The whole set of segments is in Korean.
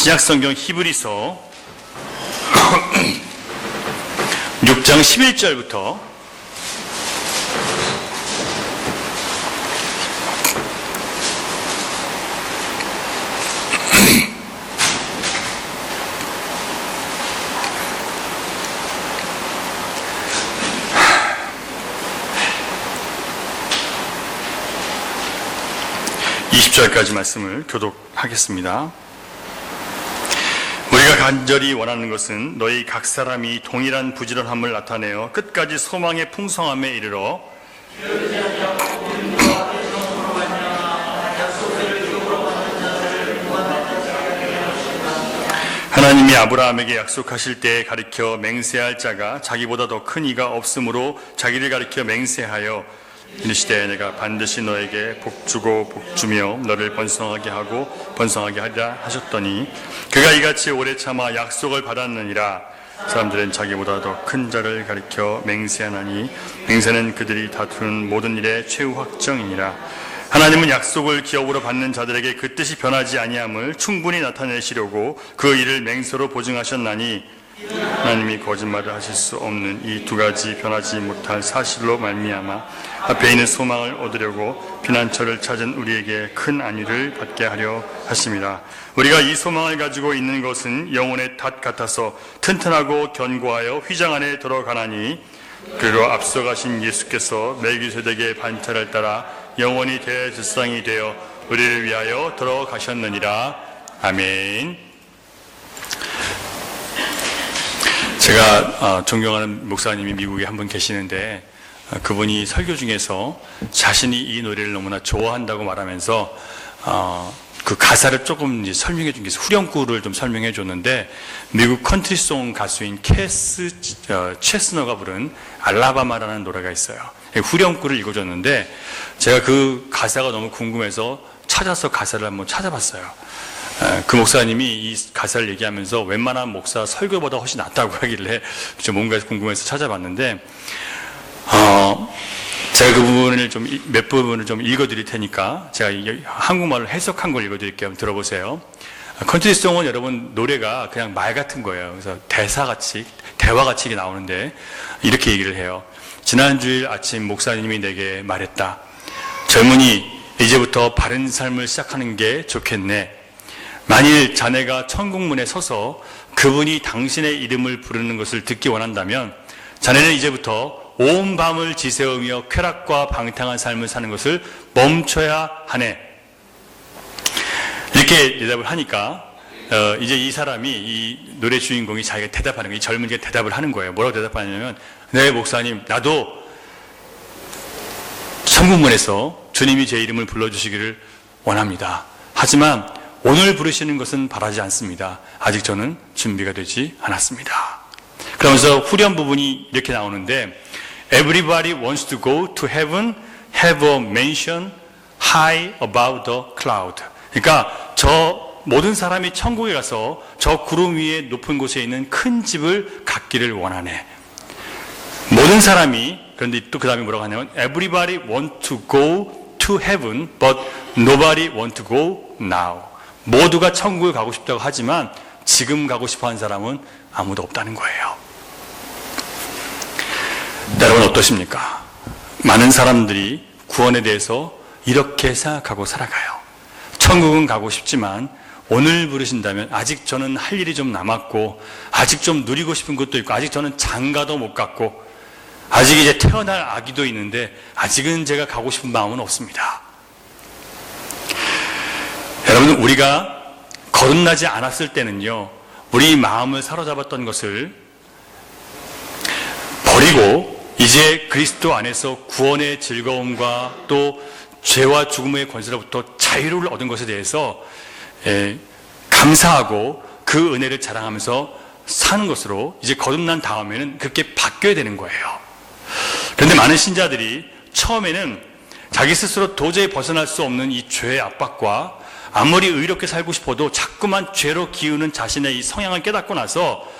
신약성경 히브리서 6장 11절부터 20절까지 말씀을 교독하겠습니다. 우리가 간절히 원하는 것은 너희 각 사람이 동일한 부지런함을 나타내어 끝까지 소망의 풍성함에 이르러 하나님이 아브라함에게 약속하실 때에 가리켜 맹세할 자가 자기보다 더 큰 이가 없으므로 자기를 가리켜 맹세하여 이르시되 내가 반드시 너에게 복주고 복주며 너를 번성하게 하고 번성하게 하리라 하셨더니 그가 이같이 오래 참아 약속을 받았느니라. 사람들은 자기보다 더 큰 자를 가리켜 맹세하나니 맹세는 그들이 다투는 모든 일의 최후 확정이니라. 하나님은 약속을 기업으로 받는 자들에게 그 뜻이 변하지 아니함을 충분히 나타내시려고 그 일을 맹세로 보증하셨나니 하나님이 거짓말을 하실 수 없는 이 두 가지 변하지 못할 사실로 말미암아 앞에 있는 소망을 얻으려고 피난처를 찾은 우리에게 큰 안위를 받게 하려 하심이라. 우리가 이 소망을 가지고 있는 것은 영혼의 닷 같아서 튼튼하고 견고하여 휘장 안에 들어가나니 그리고 앞서가신 예수께서 멜기세덱의 반차를 따라 영원히 대제사장이 되어 우리를 위하여 들어가셨느니라. 아멘. 제가 존경하는 목사님이 미국에 한 분 계시는데 그분이 설교 중에서 자신이 이 노래를 너무나 좋아한다고 말하면서 그 가사를 조금 이제 설명해 준 게 있어요. 후렴구를 좀 설명해 줬는데 미국 컨트리송 가수인 체스너가 부른 알라바마라는 노래가 있어요. 후렴구를 읽어줬는데 제가 그 가사가 너무 궁금해서 찾아서 가사를 한번 찾아봤어요. 그 목사님이 이 가사를 얘기하면서 웬만한 목사 설교보다 훨씬 낫다고 하길래 좀 뭔가 궁금해서 찾아봤는데 제가 그 부분을 몇 부분을 좀 읽어드릴 테니까 제가 한국말로 해석한 걸 읽어드릴게요. 한번 들어보세요. 컨트리송은 여러분 노래가 그냥 말 같은 거예요. 그래서 대사같이 대화같이 나오는데 이렇게 얘기를 해요. 지난주일 아침 목사님이 내게 말했다. 젊은이 이제부터 바른 삶을 시작하는 게 좋겠네. 만일 자네가 천국문에 서서 그분이 당신의 이름을 부르는 것을 듣기 원한다면 자네는 이제부터 온 밤을 지새우며 쾌락과 방탕한 삶을 사는 것을 멈춰야 하네. 이렇게 대답을 하니까 이제 이 사람이 이 노래 주인공이 자기가 대답하는 거예요. 이 젊은이가 대답을 하는 거예요. 뭐라고 대답하냐면 네 목사님 나도 천국문에서 주님이 제 이름을 불러주시기를 원합니다. 하지만 오늘 부르시는 것은 바라지 않습니다. 아직 저는 준비가 되지 않았습니다. 그러면서 후렴 부분이 이렇게 나오는데 Everybody wants to go to heaven, have a mansion high above the cloud. 그러니까 저 모든 사람이 천국에 가서 저 구름 위에 높은 곳에 있는 큰 집을 갖기를 원하네. 모든 사람이 그런데 또 그 다음에 뭐라고 하냐면 Everybody want to go to heaven, but nobody want to go now. 모두가 천국을 가고 싶다고 하지만 지금 가고 싶어 하는 사람은 아무도 없다는 거예요. 여러분 어떠십니까? 많은 사람들이 구원에 대해서 이렇게 생각하고 살아가요. 천국은 가고 싶지만 오늘 부르신다면 아직 저는 할 일이 좀 남았고 아직 좀 누리고 싶은 것도 있고 아직 저는 장가도 못 갔고 아직 이제 태어날 아기도 있는데 아직은 제가 가고 싶은 마음은 없습니다. 여러분 우리가 거듭나지 않았을 때는요 우리 마음을 사로잡았던 것을 버리고 이제 그리스도 안에서 구원의 즐거움과 또 죄와 죽음의 권세로부터 자유를 얻은 것에 대해서 감사하고 그 은혜를 자랑하면서 사는 것으로 이제 거듭난 다음에는 그렇게 바뀌어야 되는 거예요. 그런데 많은 신자들이 처음에는 자기 스스로 도저히 벗어날 수 없는 이 죄의 압박과 아무리 의롭게 살고 싶어도 자꾸만 죄로 기우는 자신의 이 성향을 깨닫고 나서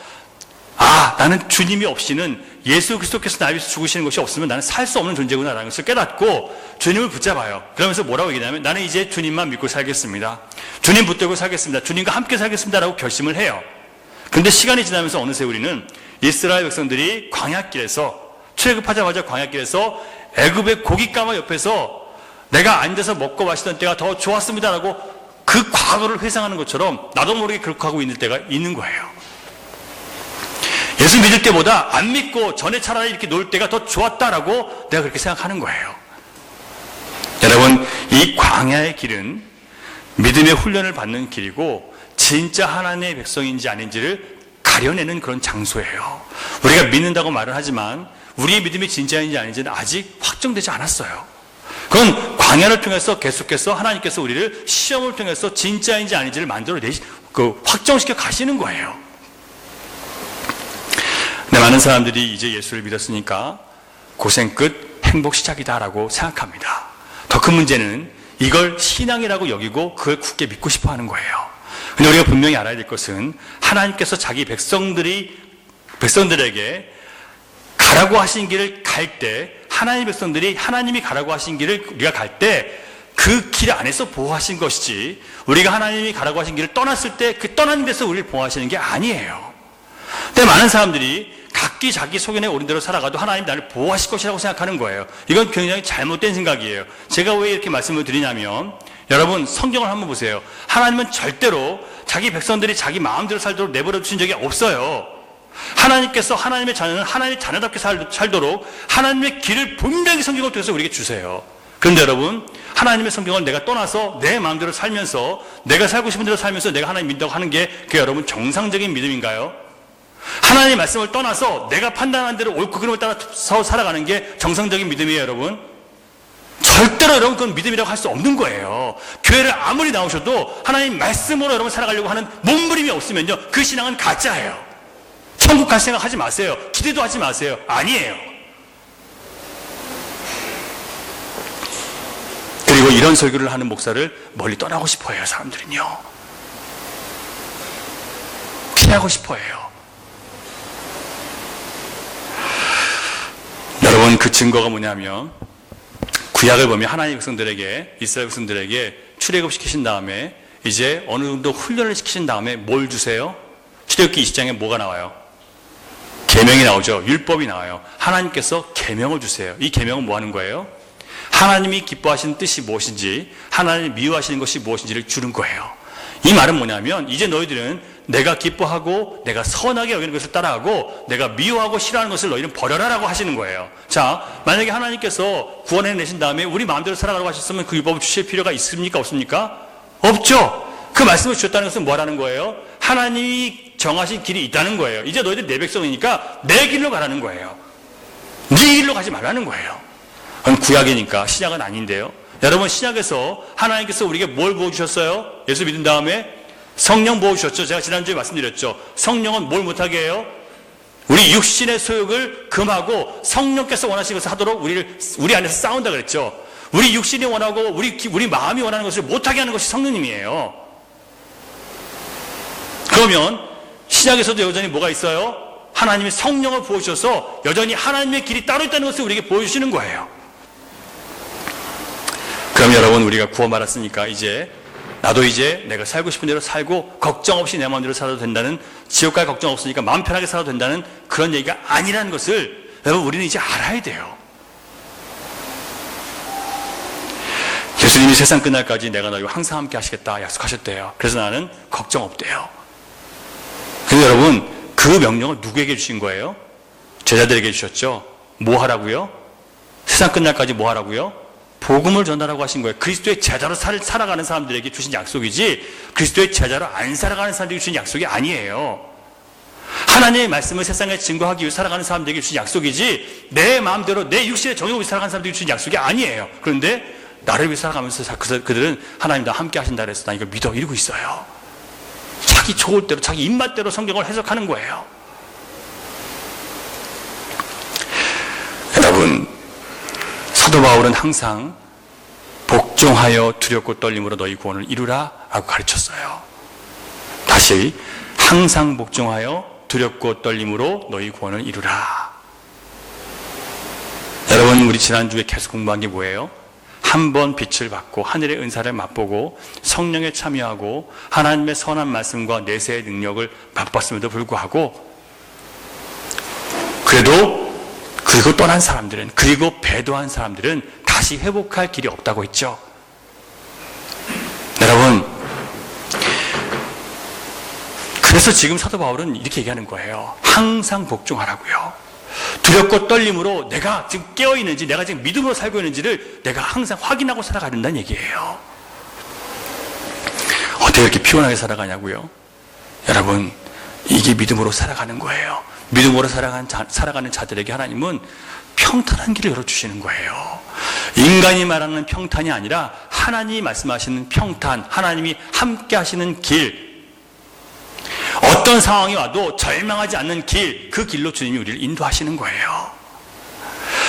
나는 주님이 없이는, 예수 그리스도께서 나를 위해서 죽으시는 것이 없으면 나는 살 수 없는 존재구나라는 것을 깨닫고 주님을 붙잡아요. 그러면서 뭐라고 얘기하냐면, 나는 이제 주님만 믿고 살겠습니다. 주님 붙들고 살겠습니다. 주님과 함께 살겠습니다라고 결심을 해요. 그런데 시간이 지나면서 어느새 우리는 이스라엘 백성들이 광야길에서, 출애굽하자마자 광야길에서 애굽의 고깃가마 옆에서 내가 앉아서 먹고 마시던 때가 더 좋았습니다라고 그 과거를 회상하는 것처럼 나도 모르게 그렇게 하고 있는 때가 있는 거예요. 예수 믿을 때보다 안 믿고 전에 차라리 이렇게 놀 때가 더 좋았다라고 내가 그렇게 생각하는 거예요. 여러분, 이 광야의 길은 믿음의 훈련을 받는 길이고 진짜 하나님의 백성인지 아닌지를 가려내는 그런 장소예요. 우리가 믿는다고 말을 하지만 우리의 믿음이 진짜인지 아닌지는 아직 확정되지 않았어요. 그건 광야를 통해서 계속해서 하나님께서 우리를 시험을 통해서 진짜인지 아닌지를 확정시켜 가시는 거예요. 많은 사람들이 이제 예수를 믿었으니까 고생 끝 행복 시작이다라고 생각합니다. 더 큰 문제는 이걸 신앙이라고 여기고 그걸 굳게 믿고 싶어 하는 거예요. 근데 우리가 분명히 알아야 될 것은 하나님께서 자기 백성들에게 가라고 하신 길을 갈 때, 하나님의 백성들이 하나님이 가라고 하신 길을 우리가 갈 때 그 길 안에서 보호하신 것이지, 우리가 하나님이 가라고 하신 길을 떠났을 때 그 떠난 데서 우리를 보호하시는 게 아니에요. 근데 많은 사람들이 각기 자기 소견에 옳은 대로 살아가도 하나님 나를 보호하실 것이라고 생각하는 거예요. 이건 굉장히 잘못된 생각이에요. 제가 왜 이렇게 말씀을 드리냐면, 여러분 성경을 한번 보세요. 하나님은 절대로 자기 백성들이 자기 마음대로 살도록 내버려 두신 적이 없어요. 하나님께서 하나님의 자녀는 하나님의 자녀답게 살도록 하나님의 길을 분명히 성경을 통해서 우리에게 주세요. 그런데 여러분, 하나님의 성경을 내가 떠나서 내 마음대로 살면서, 내가 살고 싶은 대로 살면서 내가 하나님 믿다고 하는 게 그게 여러분 정상적인 믿음인가요? 하나님의 말씀을 떠나서 내가 판단한 대로 옳고 그름을 따라서 살아가는 게 정상적인 믿음이에요, 여러분? 절대로 여러분 그건 믿음이라고 할 수 없는 거예요. 교회를 아무리 나오셔도 하나님 말씀으로 여러분 살아가려고 하는 몸부림이 없으면요, 그 신앙은 가짜예요. 천국 갈 생각 하지 마세요. 기대도 하지 마세요. 아니에요. 그리고 이런 설교를 하는 목사를 멀리 떠나고 싶어 해요, 사람들은요. 피하고 싶어 해요. 여러분, 그 증거가 뭐냐면, 구약을 보면 하나님의 백성들에게, 이스라엘 백성들에게 출애굽시키신 다음에 이제 어느 정도 훈련을 시키신 다음에 뭘 주세요? 출애굽기 20장에 뭐가 나와요? 계명이 나오죠. 율법이 나와요. 하나님께서 계명을 주세요. 이 계명은 뭐 하는 거예요? 하나님이 기뻐하시는 뜻이 무엇인지, 하나님이 미워하시는 것이 무엇인지를 주는 거예요. 이 말은 뭐냐면, 이제 너희들은 내가 기뻐하고 내가 선하게 여기는 것을 따라하고 내가 미워하고 싫어하는 것을 너희는 버려라라고 하시는 거예요. 자, 만약에 하나님께서 구원해내신 다음에 우리 마음대로 살아가라고 하셨으면 그 율법을 주실 필요가 있습니까? 없습니까? 없죠. 그 말씀을 주셨다는 것은 뭐라는 거예요? 하나님이 정하신 길이 있다는 거예요. 이제 너희들 내 백성이니까 내 길로 가라는 거예요. 네 길로 가지 말라는 거예요. 그건 구약이니까 신약은 아닌데요. 여러분, 신약에서 하나님께서 우리에게 뭘 부어주셨어요? 예수 믿은 다음에 성령 부어주셨죠. 제가 지난주에 말씀드렸죠. 성령은 뭘 못하게 해요? 우리 육신의 소욕을 금하고 성령께서 원하시는 것을 하도록 우리 안에서 싸운다 그랬죠. 우리 육신이 원하고 우리 마음이 원하는 것을 못하게 하는 것이 성령님이에요. 그러면 신약에서도 여전히 뭐가 있어요? 하나님이 성령을 부어주셔서 여전히 하나님의 길이 따로 있다는 것을 우리에게 보여주시는 거예요. 그럼 여러분, 우리가 구원받았으니까 나도 이제 내가 살고 싶은 대로 살고 걱정 없이 내 마음대로 살아도 된다는, 지옥 갈 걱정 없으니까 마음 편하게 살아도 된다는 그런 얘기가 아니라는 것을 여러분, 우리는 이제 알아야 돼요. 예수님이 세상 끝날까지 내가 너희와 항상 함께 하시겠다 약속하셨대요. 그래서 나는 걱정 없대요. 근데 여러분, 그 명령을 누구에게 주신 거예요? 제자들에게 주셨죠. 뭐 하라고요? 세상 끝날까지 뭐 하라고요? 복음을 전달하고 하신 거예요. 그리스도의 제자로 살아가는 사람들에게 주신 약속이지, 그리스도의 제자로 안 살아가는 사람들에게 주신 약속이 아니에요. 하나님의 말씀을 세상에 증거하기 위해 살아가는 사람들에게 주신 약속이지, 내 마음대로 내 육신의 정욕을 위해 살아가는 사람들에게 주신 약속이 아니에요. 그런데 나를 위해 살아가면서 그들은 하나님 나 함께 하신다 그래서 나 이거 믿어 이러고 있어요. 자기 좋을 대로, 자기 입맛대로 성경을 해석하는 거예요. 여러분, 사도 바울은 항상 복종하여 두렵고 떨림으로 너희 구원을 이루라 라고 가르쳤어요. 다시, 항상 복종하여 두렵고 떨림으로 너희 구원을 이루라. 여러분, 우리 지난주에 계속 공부한 게 뭐예요? 한 번 빛을 받고 하늘의 은사를 맛보고 성령에 참여하고 하나님의 선한 말씀과 내세의 능력을 맛봤음에도 불구하고 그리고 떠난 사람들은, 그리고 배도한 사람들은 다시 회복할 길이 없다고 했죠. 여러분, 그래서 지금 사도 바울은 이렇게 얘기하는 거예요. 항상 복종하라고요. 두렵고 떨림으로 내가 지금 깨어있는지, 내가 지금 믿음으로 살고 있는지를 내가 항상 확인하고 살아가야 된다는 얘기예요. 어떻게 이렇게 피곤하게 살아가냐고요? 여러분, 이게 믿음으로 살아가는 거예요. 믿음으로 살아가는 자들에게 하나님은 평탄한 길을 열어주시는 거예요. 인간이 말하는 평탄이 아니라 하나님이 말씀하시는 평탄, 하나님이 함께 하시는 길, 어떤 상황이 와도 절망하지 않는 길, 그 길로 주님이 우리를 인도하시는 거예요.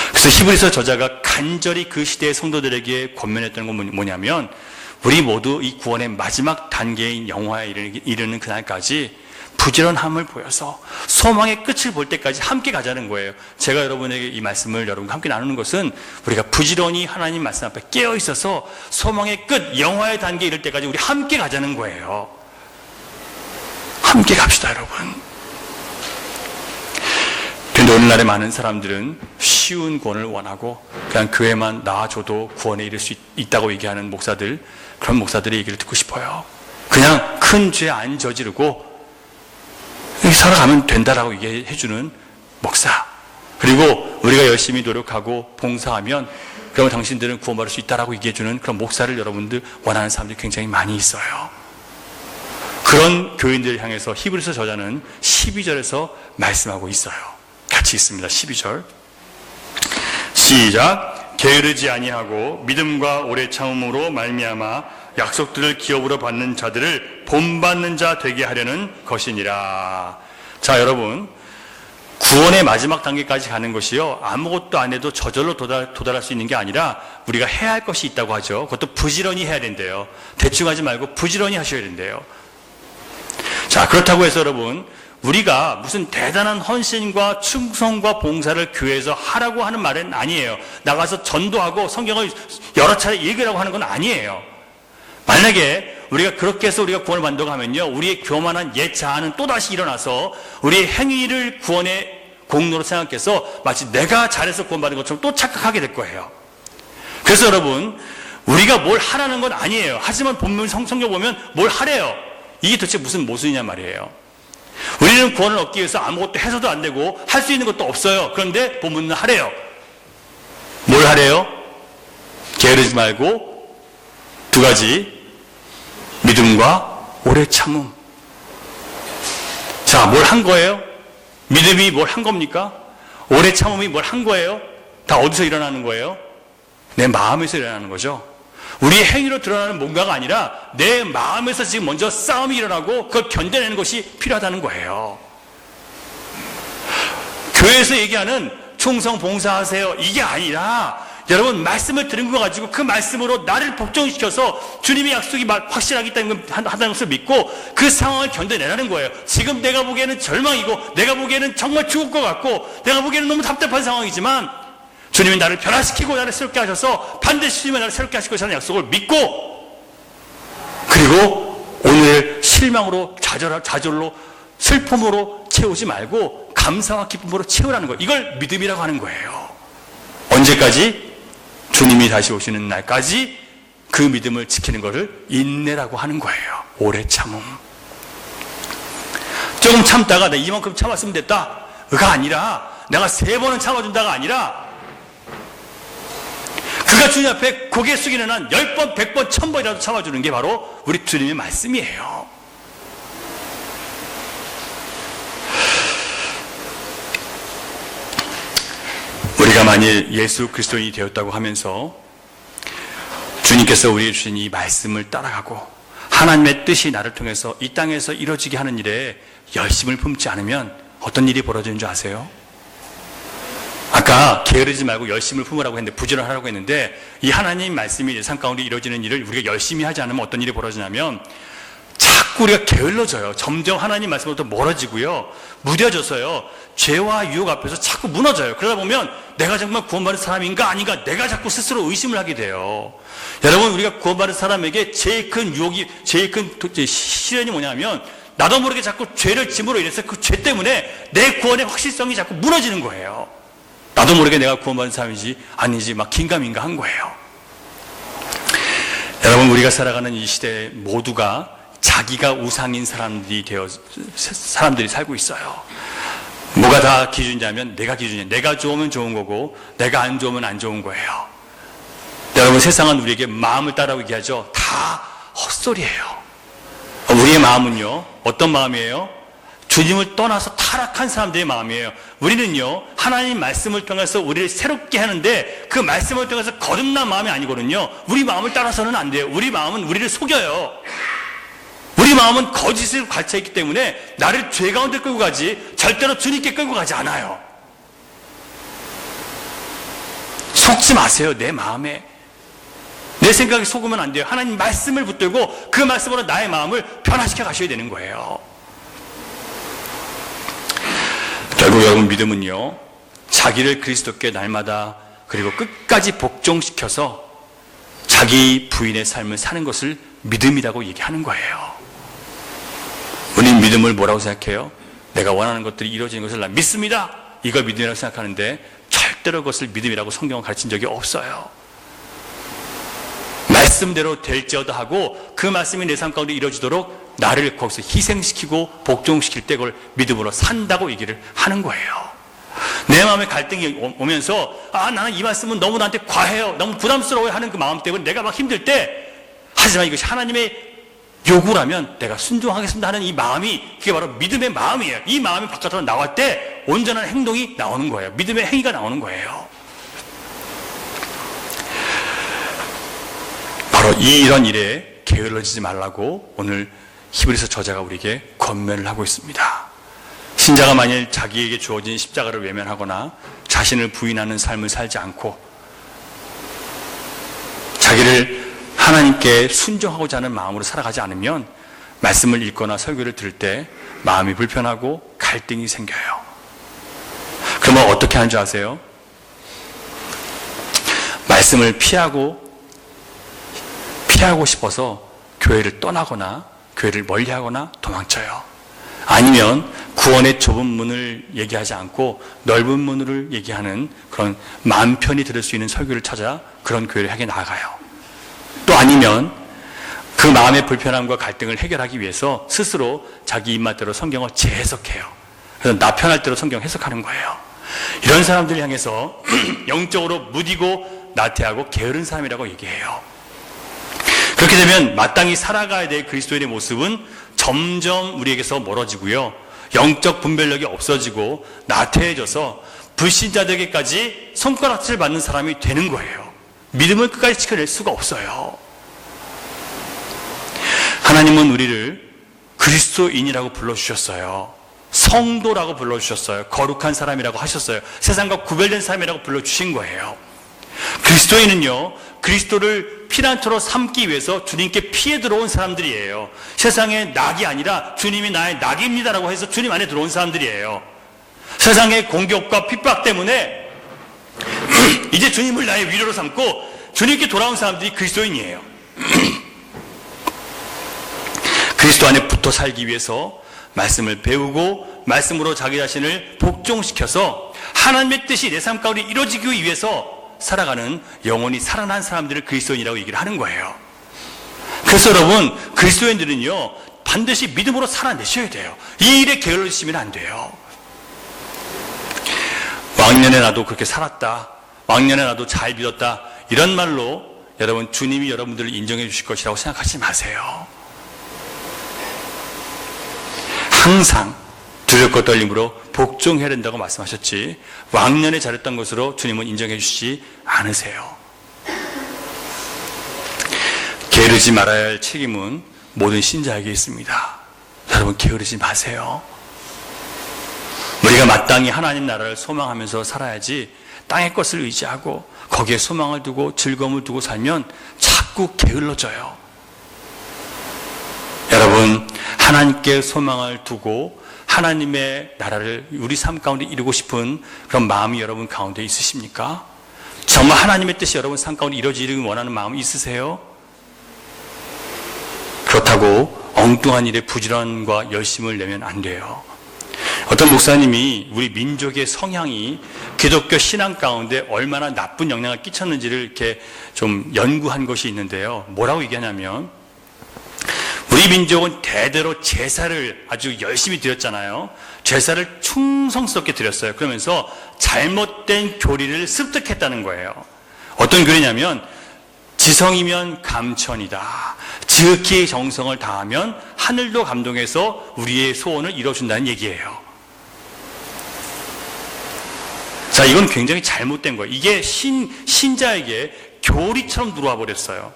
그래서 히브리서 저자가 간절히 그 시대의 성도들에게 권면했던 건 뭐냐면, 우리 모두 이 구원의 마지막 단계인 영화에 이르는 그날까지 부지런함을 보여서 소망의 끝을 볼 때까지 함께 가자는 거예요. 제가 여러분에게 이 말씀을 여러분과 함께 나누는 것은 우리가 부지런히 하나님 말씀 앞에 깨어 있어서 소망의 끝, 영화의 단계에 이를 때까지 우리 함께 가자는 거예요. 함께 갑시다, 여러분. 그런데 오늘날의 많은 사람들은 쉬운 구원을 원하고 그냥 교회만 나와줘도 구원에 이를 수 있다고 얘기하는 목사들, 그런 목사들의 얘기를 듣고 싶어요. 그냥 큰 죄 안 저지르고 살아가면 된다라고 얘기해주는 목사, 그리고 우리가 열심히 노력하고 봉사하면 그러면 당신들은 구원받을 수 있다라고 얘기해주는 그런 목사를 여러분들 원하는 사람들이 굉장히 많이 있어요. 그런 교인들을 향해서 히브리서 저자는 12절에서 말씀하고 있어요. 같이 있습니다. 12절 시작. 게으르지 아니하고 믿음과 오래 참음으로 말미암아 약속들을 기업으로 받는 자들을 본받는 자 되게 하려는 것이니라. 자, 여러분, 구원의 마지막 단계까지 가는 것이요, 아무것도 안 해도 저절로 도달할 수 있는 게 아니라 우리가 해야 할 것이 있다고 하죠. 그것도 부지런히 해야 된대요. 대충 하지 말고 부지런히 하셔야 된대요. 자, 그렇다고 해서 여러분, 우리가 무슨 대단한 헌신과 충성과 봉사를 교회에서 하라고 하는 말은 아니에요. 나가서 전도하고 성경을 여러 차례 읽으라고 하는 건 아니에요. 만약에 우리가 그렇게 해서 우리가 구원을 받는다고 하면요, 우리의 교만한 옛 자아는 또다시 일어나서 우리의 행위를 구원의 공로로 생각해서 마치 내가 잘해서 구원받은 것처럼 또 착각하게 될 거예요. 그래서 여러분, 우리가 뭘 하라는 건 아니에요. 하지만 본문 성경 보면 뭘 하래요. 이게 도대체 무슨 모순이냐 말이에요. 우리는 구원을 얻기 위해서 아무것도 해서도 안 되고 할 수 있는 것도 없어요. 그런데 본문은 하래요. 뭘 하래요? 게으르지 말고 두 가지, 믿음과 오래 참음. 자, 뭘 한 거예요? 믿음이 뭘 한 겁니까? 오래 참음이 뭘 한 거예요? 다 어디서 일어나는 거예요? 내 마음에서 일어나는 거죠. 우리의 행위로 드러나는 뭔가가 아니라 내 마음에서 지금 먼저 싸움이 일어나고 그걸 견뎌내는 것이 필요하다는 거예요. 교회에서 얘기하는 충성 봉사하세요, 이게 아니라 여러분, 말씀을 들은 거 가지고 그 말씀으로 나를 복종시켜서 주님의 약속이 한다는 것을 믿고 그 상황을 견뎌내라는 거예요. 지금 내가 보기에는 절망이고 내가 보기에는 정말 죽을 것 같고 내가 보기에는 너무 답답한 상황이지만 주님이 나를 변화시키고 나를 새롭게 하셔서 반드시 주님이 나를 새롭게 하실 것이라는 약속을 믿고, 그리고 오늘 실망으로 좌절로 슬픔으로 채우지 말고 감사와 기쁨으로 채우라는 거예요. 이걸 믿음이라고 하는 거예요. 언제까지? 주님이 다시 오시는 날까지 그 믿음을 지키는 것을 인내라고 하는 거예요. 오래 참음. 조금 참다가 내가 이만큼 참았으면 됐다가 아니라, 내가 3번은 참아준다가 아니라, 그가 주님 앞에 고개 숙이는 한 10번, 100번, 1000번이라도 참아주는 게 바로 우리 주님의 말씀이에요. 우리가 만일 예수 그리스도인이 되었다고 하면서 주님께서 우리에게 주신 이 말씀을 따라가고 하나님의 뜻이 나를 통해서 이 땅에서 이루어지게 하는 일에 열심을 품지 않으면 어떤 일이 벌어지는 줄 아세요? 아까 게으르지 말고 열심을 품으라고 했는데, 부지런하라고 했는데, 이 하나님 말씀이 내 삶 가운데 이루어지는 일을 우리가 열심히 하지 않으면 어떤 일이 벌어지냐면 자꾸 우리가 게을러져요. 점점 하나님 말씀으로부터 멀어지고요. 무뎌져서요. 죄와 유혹 앞에서 자꾸 무너져요. 그러다 보면 내가 정말 구원받은 사람인가 아닌가 내가 자꾸 스스로 의심을 하게 돼요. 여러분, 우리가 구원받은 사람에게 제일 큰 유혹이, 제일 큰 시련이 뭐냐면 나도 모르게 자꾸 죄를 짐으로 인해서 그 죄 때문에 내 구원의 확실성이 자꾸 무너지는 거예요. 나도 모르게 내가 구원받은 사람인지 아닌지 막 긴가민가 한 거예요. 여러분, 우리가 살아가는 이 시대에 모두가 자기가 우상인 사람들이 살고 있어요. 뭐가 다 기준이냐면 내가 기준이에요. 내가 좋으면 좋은 거고 내가 안 좋으면 안 좋은 거예요. 여러분, 세상은 우리에게 마음을 따라고 얘기하죠. 다 헛소리예요. 우리의 마음은요, 어떤 마음이에요? 주님을 떠나서 타락한 사람들의 마음이에요. 우리는요, 하나님 말씀을 통해서 우리를 새롭게 하는데 그 말씀을 통해서 거듭난 마음이 아니거든요. 우리 마음을 따라서는 안 돼요. 우리 마음은 우리를 속여요. 우리 마음은 거짓을 갇혀있기 때문에 나를 죄 가운데 끌고 가지 절대로 주님께 끌고 가지 않아요. 속지 마세요. 내 마음에. 내 생각에 속으면 안 돼요. 하나님 말씀을 붙들고 그 말씀으로 나의 마음을 변화시켜 가셔야 되는 거예요. 결국 여러분, 믿음은요, 자기를 그리스도께 날마다 그리고 끝까지 복종시켜서 자기 부인의 삶을 사는 것을 믿음이라고 얘기하는 거예요. 우린 믿음을 뭐라고 생각해요? 내가 원하는 것들이 이루어지는 것을 나 믿습니다. 이걸 믿음이라고 생각하는데 절대로 그것을 믿음이라고 성경은 가르친 적이 없어요. 말씀대로 될지어다 하고 그 말씀이 내 삶 가운데 이루어지도록 나를 거기서 희생시키고 복종시킬 때 그걸 믿음으로 산다고 얘기를 하는 거예요. 내 마음에 갈등이 오면서 나는 이 말씀은 너무 나한테 과해요, 너무 부담스러워요 하는 그 마음 때문에 내가 막 힘들 때, 하지만 이것이 하나님의 요구라면 내가 순종하겠습니다 하는 이 마음이, 그게 바로 믿음의 마음이에요. 이 마음이 바깥으로 나올 때 온전한 행동이 나오는 거예요. 믿음의 행위가 나오는 거예요. 바로 이런 일에 게을러지지 말라고 오늘 히브리서 저자가 우리에게 권면을 하고 있습니다. 신자가 만일 자기에게 주어진 십자가를 외면하거나 자신을 부인하는 삶을 살지 않고 자기를 하나님께 순종하고자 하는 마음으로 살아가지 않으면 말씀을 읽거나 설교를 들을 때 마음이 불편하고 갈등이 생겨요. 그러면 어떻게 하는 줄 아세요? 말씀을 피하고 싶어서 교회를 떠나거나 교회를 멀리하거나 도망쳐요. 아니면 구원의 좁은 문을 얘기하지 않고 넓은 문을 얘기하는 그런 마음 편히 들을 수 있는 설교를 찾아 그런 교회를 향해 나아가요. 또 아니면 그 마음의 불편함과 갈등을 해결하기 위해서 스스로 자기 입맛대로 성경을 재해석해요. 그래서 나 편할 대로 성경 해석하는 거예요. 이런 사람들 향해서 영적으로 무디고 나태하고 게으른 사람이라고 얘기해요. 그렇게 되면 마땅히 살아가야 될 그리스도인의 모습은 점점 우리에게서 멀어지고요, 영적 분별력이 없어지고 나태해져서 불신자들에게까지 손가락질 받는 사람이 되는 거예요. 믿음을 끝까지 지켜낼 수가 없어요. 하나님은 우리를 그리스도인이라고 불러주셨어요. 성도라고 불러주셨어요. 거룩한 사람이라고 하셨어요. 세상과 구별된 사람이라고 불러주신 거예요. 그리스도인은요, 그리스도를 피난처로 삼기 위해서 주님께 피해 들어온 사람들이에요. 세상의 낙이 아니라 주님이 나의 낙입니다라고 해서 주님 안에 들어온 사람들이에요. 세상의 공격과 핍박 때문에 이제 주님을 나의 위로로 삼고 주님께 돌아온 사람들이 그리스도인이에요. 그리스도 안에 붙어 살기 위해서 말씀을 배우고 말씀으로 자기 자신을 복종시켜서 하나님의 뜻이 내 삶 가운데 이루어지기 위해서 살아가는 영원히 살아난 사람들을 그리스도인이라고 얘기를 하는 거예요. 그래서 여러분, 그리스도인들은요, 반드시 믿음으로 살아내셔야 돼요. 이 일에 게을러지시면 안 돼요. 왕년에 나도 그렇게 살았다, 왕년에 나도 잘 믿었다, 이런 말로 여러분 주님이 여러분들을 인정해 주실 것이라고 생각하지 마세요. 항상 두렵고 떨림으로 복종해야 된다고 말씀하셨지, 왕년에 잘했던 것으로 주님은 인정해 주시지 않으세요. 게으르지 말아야 할 책임은 모든 신자에게 있습니다. 여러분, 게으르지 마세요. 우리가 마땅히 하나님 나라를 소망하면서 살아야지, 땅의 것을 의지하고 거기에 소망을 두고 즐거움을 두고 살면 자꾸 게을러져요. 여러분, 하나님께 소망을 두고 하나님의 나라를 우리 삶 가운데 이루고 싶은 그런 마음이 여러분 가운데 있으십니까? 정말 하나님의 뜻이 여러분 삶 가운데 이루어지기를 원하는 마음이 있으세요? 그렇다고 엉뚱한 일에 부지런과 열심을 내면 안 돼요. 어떤 목사님이 우리 민족의 성향이 기독교 신앙 가운데 얼마나 나쁜 영향을 끼쳤는지를 이렇게 좀 연구한 것이 있는데요. 뭐라고 얘기하냐면, 우리 민족은 대대로 제사를 아주 열심히 드렸잖아요. 제사를 충성스럽게 드렸어요. 그러면서 잘못된 교리를 습득했다는 거예요. 어떤 교리냐면, 지성이면 감천이다. 지극히 정성을 다하면 하늘도 감동해서 우리의 소원을 이뤄준다는 얘기예요. 자, 이건 굉장히 잘못된 거예요. 이게 신자에게 교리처럼 들어와 버렸어요.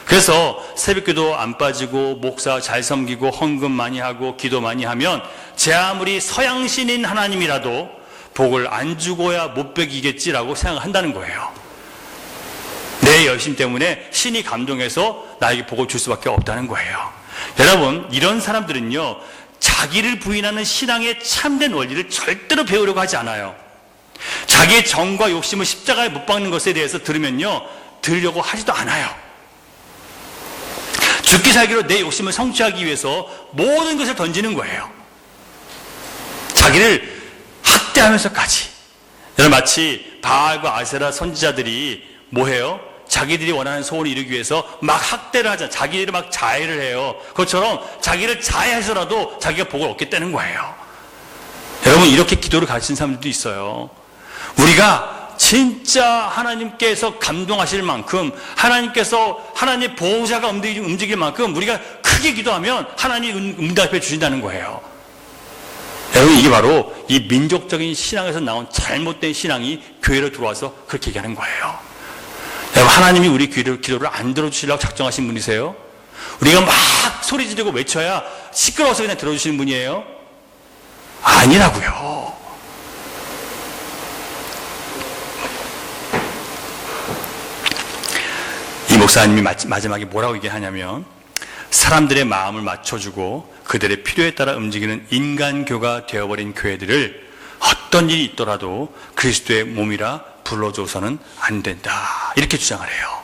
그래서 새벽기도 안 빠지고 목사 잘 섬기고 헌금 많이 하고 기도 많이 하면 제 아무리 서양신인 하나님이라도 복을 안 주고야 못 베기겠지라고 생각한다는 거예요. 내 열심 때문에 신이 감동해서 나에게 복을 줄 수밖에 없다는 거예요. 여러분, 이런 사람들은요, 자기를 부인하는 신앙의 참된 원리를 절대로 배우려고 하지 않아요. 자기의 정과 욕심을 십자가에 못 박는 것에 대해서 들으려고 하지도 않아요. 죽기 살기로 내 욕심을 성취하기 위해서 모든 것을 던지는 거예요. 자기를 학대하면서까지. 여러분, 마치 바알과 아세라 선지자들이 뭐해요? 자기들이 원하는 소원을 이루기 위해서 막 학대를 하자. 자기들을 막 자해를 해요. 그것처럼 자기를 자해해서라도 자기가 복을 얻겠다는 거예요. 여러분, 이렇게 기도를 가르치는 사람들도 있어요. 우리가 진짜 하나님께서 감동하실 만큼, 하나님께서 하나님의 보호자가 움직일 만큼 우리가 크게 기도하면 하나님이 응답해 주신다는 거예요. 여러분, 이게 바로 이 민족적인 신앙에서 나온 잘못된 신앙이 교회로 들어와서 그렇게 얘기하는 거예요. 여러분, 하나님이 우리 기도를 안 들어주시려고 작정하신 분이세요? 우리가 막 소리 지르고 외쳐야 시끄러워서 그냥 들어주시는 분이에요? 아니라고요. 이 목사님이 마지막에 뭐라고 얘기하냐면, 사람들의 마음을 맞춰주고 그들의 필요에 따라 움직이는 인간교가 되어버린 교회들을 어떤 일이 있더라도 그리스도의 몸이라 불러줘서는 안 된다, 이렇게 주장을 해요.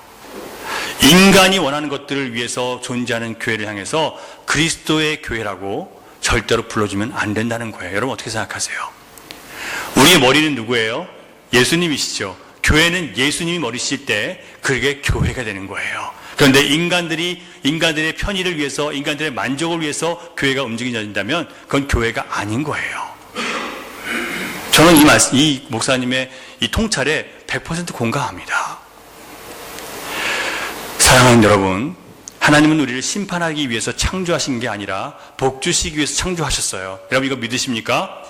인간이 원하는 것들을 위해서 존재하는 교회를 향해서 그리스도의 교회라고 절대로 불러주면 안 된다는 거예요. 여러분, 어떻게 생각하세요? 우리의 머리는 누구예요? 예수님이시죠. 교회는 예수님이 머리실 때 그게 교회가 되는 거예요. 그런데 인간들의 편의를 위해서, 인간들의 만족을 위해서 교회가 움직인다면 그건 교회가 아닌 거예요. 저는 이 목사님의 이 통찰에 100% 공감합니다. 사랑하는 여러분, 하나님은 우리를 심판하기 위해서 창조하신 게 아니라 복 주시기 위해서 창조하셨어요. 여러분, 이거 믿으십니까?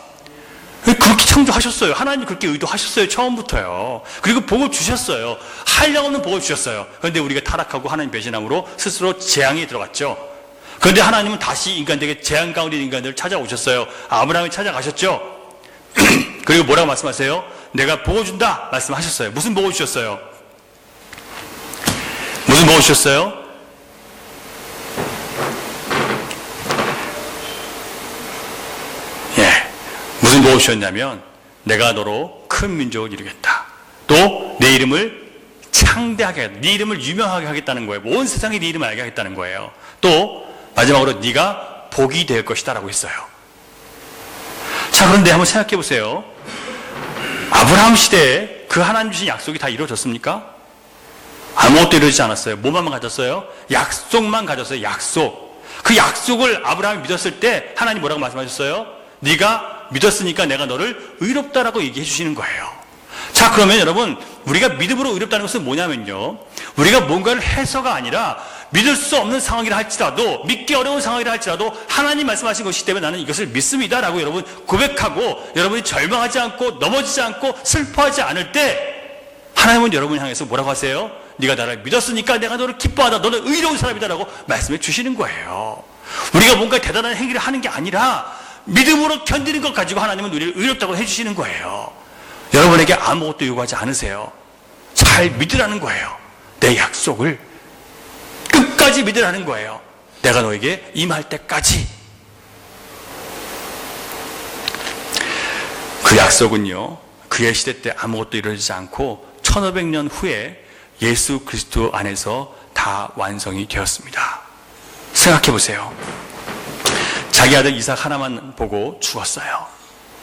그렇게 창조하셨어요. 하나님 그렇게 의도하셨어요. 처음부터요. 그리고 복을 주셨어요. 한량없는 복을 주셨어요. 그런데 우리가 타락하고 하나님 배신함으로 스스로 재앙에 들어갔죠. 그런데 하나님은 다시 인간에게 재앙 가운데 인간들을 찾아오셨어요. 아브라함이 찾아가셨죠. 그리고 뭐라고 말씀하세요? 내가 복을 준다 말씀하셨어요. 무슨 복을 주셨어요? 무슨 복을 주셨어요? 무슨 복을 주셨냐면, 내가 너로 큰 민족을 이루겠다. 또 내 이름을 창대하게 하겠다. 네 이름을 유명하게 하겠다는 거예요. 온 세상이 네 이름을 알게 하겠다는 거예요. 또 마지막으로 네가 복이 될 것이다 라고 했어요. 자, 그런데 한번 생각해 보세요. 아브라함 시대에 그 하나님 주신 약속이 다 이루어졌습니까? 아무것도 이루어지지 않았어요. 뭐만 가졌어요? 약속만 가졌어요. 약속. 그 약속을 아브라함이 믿었을 때 하나님 뭐라고 말씀하셨어요? 네가 믿었으니까 내가 너를 의롭다라고 얘기해 주시는 거예요. 자, 그러면 여러분, 우리가 믿음으로 의롭다는 것은 뭐냐면요, 우리가 뭔가를 해서가 아니라 믿을 수 없는 상황이라 할지라도, 믿기 어려운 상황이라 할지라도 하나님 말씀하신 것이기 때문에 나는 이것을 믿습니다라고 여러분 고백하고, 여러분이 절망하지 않고 넘어지지 않고 슬퍼하지 않을 때 하나님은 여러분을 향해서 뭐라고 하세요? 네가 나를 믿었으니까 내가 너를 기뻐하다. 너는 의로운 사람이다라고 말씀해 주시는 거예요. 우리가 뭔가 대단한 행위를 하는 게 아니라 믿음으로 견디는 것 가지고 하나님은 우리를 의롭다고 해주시는 거예요. 여러분에게 아무것도 요구하지 않으세요. 잘 믿으라는 거예요. 내 약속을 끝까지 믿으라는 거예요. 내가 너에게 임할 때까지. 약속은요, 그의 시대 때 아무것도 이루어지지 않고 1500년 후에 예수 그리스도 안에서 다 완성이 되었습니다. 생각해 보세요. 자기 아들 이삭 하나만 보고 죽었어요.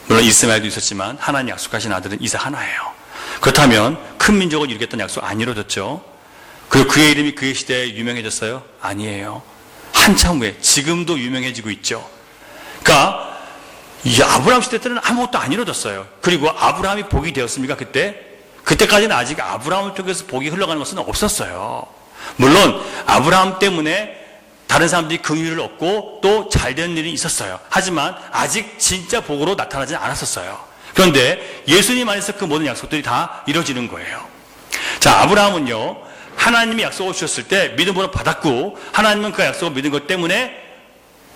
물론 이스마엘도 있었지만 하나님 약속하신 아들은 이삭 하나예요. 그렇다면 큰 민족을 이루겠다는 약속 안 이루어졌죠. 그리고 그의 이름이 그의 시대에 유명해졌어요? 아니에요. 한참 후에 지금도 유명해지고 있죠. 그러니까 이 아브라함 시대 때는 아무것도 안 이루어졌어요. 그리고 아브라함이 복이 되었습니까? 그때까지는 아직 아브라함 쪽에서 복이 흘러가는 것은 없었어요. 물론 아브라함 때문에 다른 사람들이 긍휼을 얻고 또 잘되는 일이 있었어요. 하지만 아직 진짜 복으로 나타나지 않았었어요. 그런데 예수님 안에서 그 모든 약속들이 다 이루어지는 거예요. 자, 아브라함은요, 하나님이 약속을 주셨을 때 믿음으로 받았고, 하나님은 그 약속을 믿은 것 때문에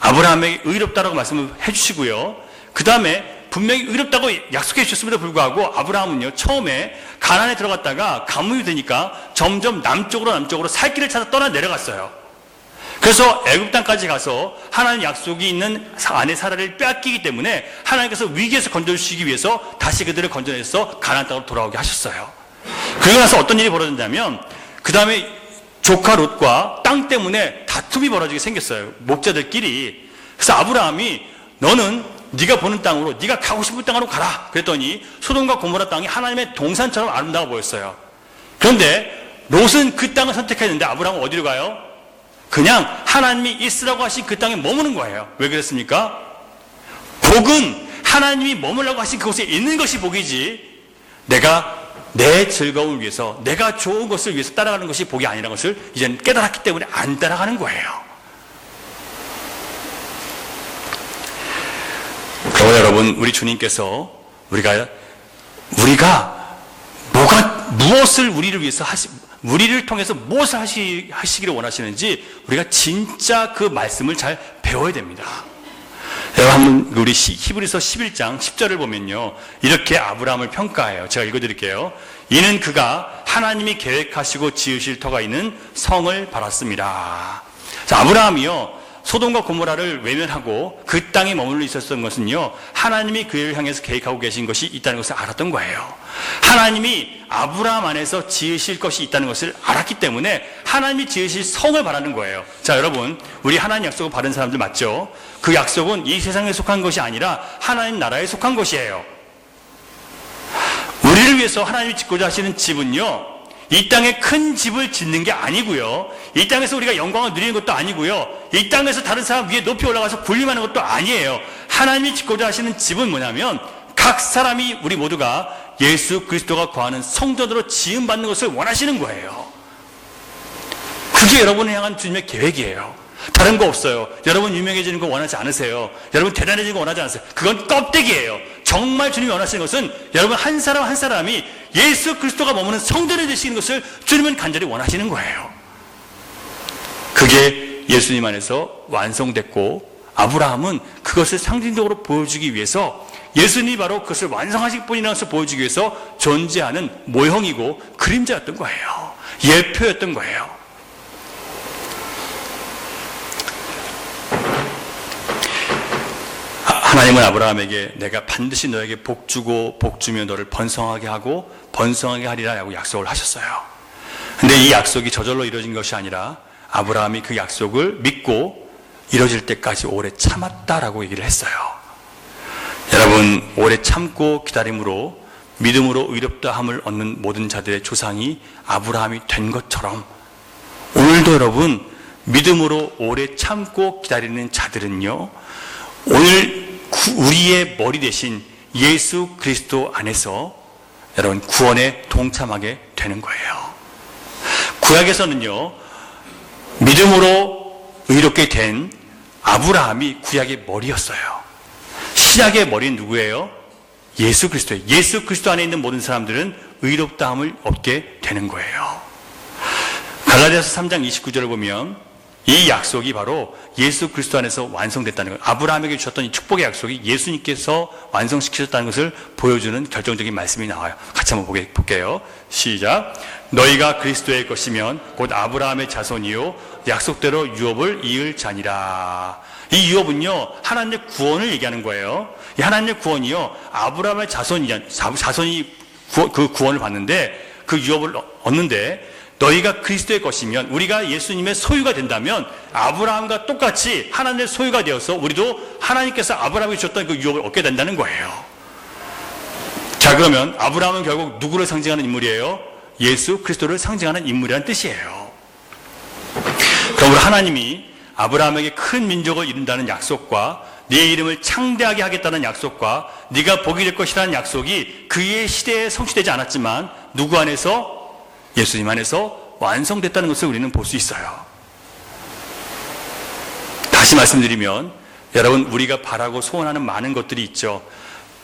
아브라함에게 의롭다라고 말씀을 해주시고요. 그 다음에 분명히 의롭다고 약속해 주셨음에도 불구하고 아브라함은요, 처음에 가나안에 들어갔다가 가뭄이 되니까 점점 남쪽으로 살 길을 찾아 떠나 내려갔어요. 그래서 애굽 땅까지 가서 하나님 약속이 있는 아내 사라를 빼앗기기 때문에 하나님께서 위기에서 건져주시기 위해서 다시 그들을 건져내서 가나안 땅으로 돌아오게 하셨어요. 그러고 나서 어떤 일이 벌어졌냐면, 그 다음에 조카 롯과 땅 때문에 다툼이 벌어지게 생겼어요. 목자들끼리. 그래서 아브라함이 너는 네가 보는 땅으로, 네가 가고 싶은 땅으로 가라. 그랬더니 소돔과 고모라 땅이 하나님의 동산처럼 아름다워 보였어요. 그런데 롯은 그 땅을 선택했는데 아브라함은 어디로 가요? 그냥 하나님이 있으라고 하신 그 땅에 머무는 거예요. 왜 그랬습니까? 복은 하나님이 머물라고 하신 그곳에 있는 것이 복이지, 내가 내 즐거움을 위해서, 내가 좋은 것을 위해서 따라가는 것이 복이 아니라는 것을 이제는 깨달았기 때문에 안 따라가는 거예요. 그러나 여러분, 우리 주님께서 무엇을 우리를 위해서 우리를 통해서 무엇을 하시기를 원하시는지 우리가 진짜 그 말씀을 잘 배워야 됩니다. 여러분, 우리 히브리서 11장 10절을 보면요, 이렇게 아브라함을 평가해요. 제가 읽어드릴게요. 이는 그가 하나님이 계획하시고 지으실 터가 있는 성을 바랐습니다. 자, 아브라함이요, 소돔과 고모라를 외면하고 그 땅에 머물러 있었던 것은요, 하나님이 그를 향해서 계획하고 계신 것이 있다는 것을 알았던 거예요. 하나님이 아브라함 안에서 지으실 것이 있다는 것을 알았기 때문에 하나님이 지으실 성을 바라는 거예요. 자, 여러분, 우리 하나님 약속을 받은 사람들 맞죠? 그 약속은 이 세상에 속한 것이 아니라 하나님 나라에 속한 것이에요. 우리를 위해서 하나님이 짓고자 하시는 집은요, 이 땅에 큰 집을 짓는 게 아니고요, 이 땅에서 우리가 영광을 누리는 것도 아니고요, 이 땅에서 다른 사람 위에 높이 올라가서 군림하는 것도 아니에요. 하나님이 짓고자 하시는 집은 뭐냐면, 각 사람이, 우리 모두가 예수 그리스도가 거하는 성전으로 지음받는 것을 원하시는 거예요. 그게 여러분을 향한 주님의 계획이에요. 다른 거 없어요. 여러분 유명해지는 거 원하지 않으세요. 여러분 대단해지는 거 원하지 않으세요. 그건 껍데기예요. 정말 주님이 원하시는 것은 여러분 한 사람 한 사람이 예수 그리스도가 머무는 성전이 되시는 것을 주님은 간절히 원하시는 거예요. 그게 예수님 안에서 완성됐고, 아브라함은 그것을 상징적으로 보여주기 위해서, 예수님이 바로 그것을 완성하실 분이라는 것을 보여주기 위해서 존재하는 모형이고 그림자였던 거예요. 예표였던 거예요. 하나님은 아브라함에게 내가 반드시 너에게 복 주고 복 주며 너를 번성하게 하고 번성하게 하리라 라고 약속을 하셨어요. 근데 이 약속이 저절로 이루어진 것이 아니라 아브라함이 그 약속을 믿고 이루어질 때까지 오래 참았다라고 얘기를 했어요. 여러분, 오래 참고 기다림으로 믿음으로 의롭다함을 얻는 모든 자들의 조상이 아브라함이 된 것처럼, 오늘도 여러분 믿음으로 오래 참고 기다리는 자들은요, 오늘 우리의 머리 대신 예수 그리스도 안에서 여러분 구원에 동참하게 되는 거예요. 구약에서는요, 믿음으로 의롭게 된 아브라함이 구약의 머리였어요. 신약의 머리는 누구예요? 예수 그리스도예요. 예수 그리스도 안에 있는 모든 사람들은 의롭다함을 얻게 되는 거예요. 갈라디아서 3장 29절을 보면 이 약속이 바로 예수 그리스도 안에서 완성됐다는 것, 아브라함에게 주셨던 이 축복의 약속이 예수님께서 완성시키셨다는 것을 보여주는 결정적인 말씀이 나와요. 같이 한번 볼게요. 시작. 너희가 그리스도의 것이면 곧 아브라함의 자손이요 약속대로 유업을 이을 자니라. 이 유업은요, 하나님의 구원을 얘기하는 거예요. 이 하나님의 구원이요, 아브라함의 자손이 그 구원을 받는데, 그 유업을 얻는데, 너희가 그리스도의 것이면, 우리가 예수님의 소유가 된다면 아브라함과 똑같이 하나님의 소유가 되어서 우리도 하나님께서 아브라함에게 주셨던 그 유업을 얻게 된다는 거예요. 자, 그러면 아브라함은 결국 누구를 상징하는 인물이에요? 예수 그리스도를 상징하는 인물이라는 뜻이에요. 그러므로 하나님이 아브라함에게 큰 민족을 이룬다는 약속과 네 이름을 창대하게 하겠다는 약속과 네가 복이 될 것이라는 약속이 그의 시대에 성취되지 않았지만 누구 안에서? 예수님 안에서 완성됐다는 것을 우리는 볼 수 있어요. 다시 말씀드리면 여러분, 우리가 바라고 소원하는 많은 것들이 있죠.